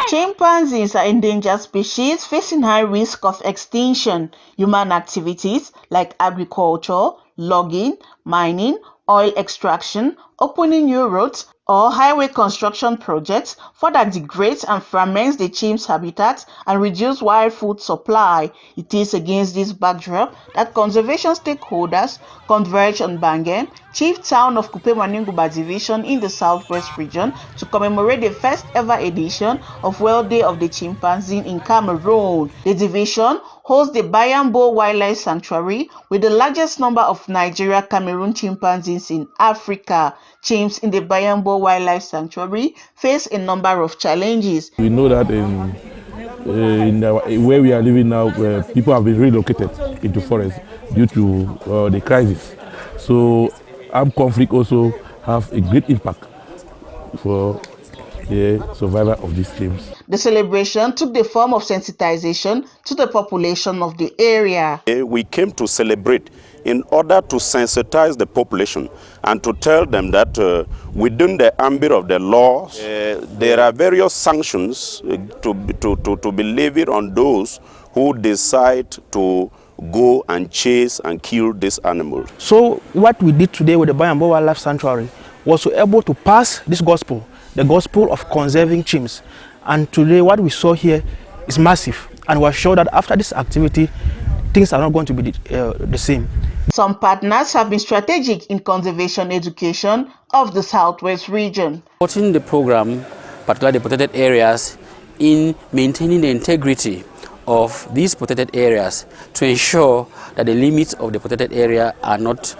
Chimpanzees are endangered species facing high risk of extinction. Human activities like agriculture, logging, mining, oil extraction, opening new roads, or highway construction projects further degrade and fragment the chimps' habitat and reduce wild food supply. It is against this backdrop that conservation stakeholders converge on Bangen, chief town of Kupe Maninguba division in the southwest region, to commemorate the first ever edition of World Day of the Chimpanzee in Cameroon. The division hosts the Bayambo Wildlife Sanctuary with the largest number of Nigeria-Cameroon chimpanzees in Africa. Chimps in the Bayambo Wildlife Sanctuary face a number of challenges. We know that where we are living now, people have been relocated into forest due to the crisis. So armed conflict also have a great impact for the survival of these chimps. The celebration took the form of sensitization to the population of the area. We came to celebrate in order to sensitize the population and to tell them that within the ambit of the laws, there are various sanctions to be levied on those who decide to go and chase and kill this animal. So what we did today with the Bayambo Wildlife Sanctuary was to able to pass this gospel, the gospel of conserving chimps. And today what we saw here is massive, and we're sure that after this activity, things are not going to be the same. Some partners have been strategic in conservation education of the southwest region. Supporting the program, particularly the protected areas, in maintaining the integrity of these protected areas to ensure that the limits of the protected area are not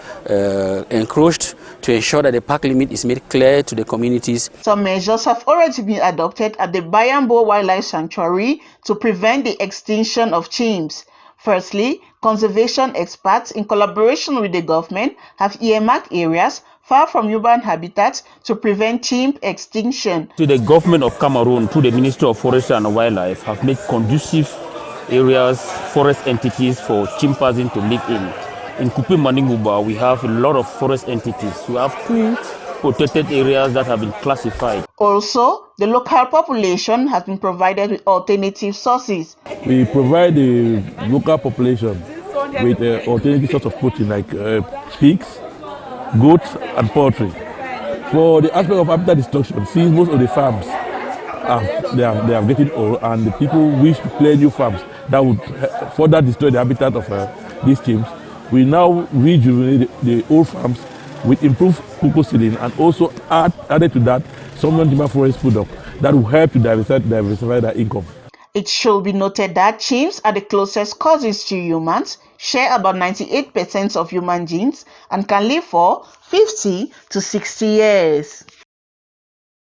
encroached, to ensure that the park limit is made clear to the communities. Some measures have already been adopted at the Bayambo Wildlife Sanctuary to prevent the extinction of chimps. Firstly, conservation experts, in collaboration with the government, have earmarked areas far from urban habitats to prevent chimp extinction. The government of Cameroon, through the Ministry of Forestry and Wildlife, have made conducive areas, forest entities for chimpanzees to live in. In Kupe Maninguba, we have a lot of forest entities. We have 2 protected areas that have been classified. Also, the local population has been provided with alternative sources. We provide the local population with alternative sorts of protein like pigs, goats, and poultry. For the aspect of habitat destruction, since most of the farms they are getting old, and the people wish to clear new farms that would further destroy the habitat of these chimps, we now rejuvenate the old farms with improved cocoa seedling, and also added to that some non-timber forest product that will help to diversify their income. It should be noted that chimps are the closest cousins to humans, share about 98% of human genes, and can live for 50 to 60 years.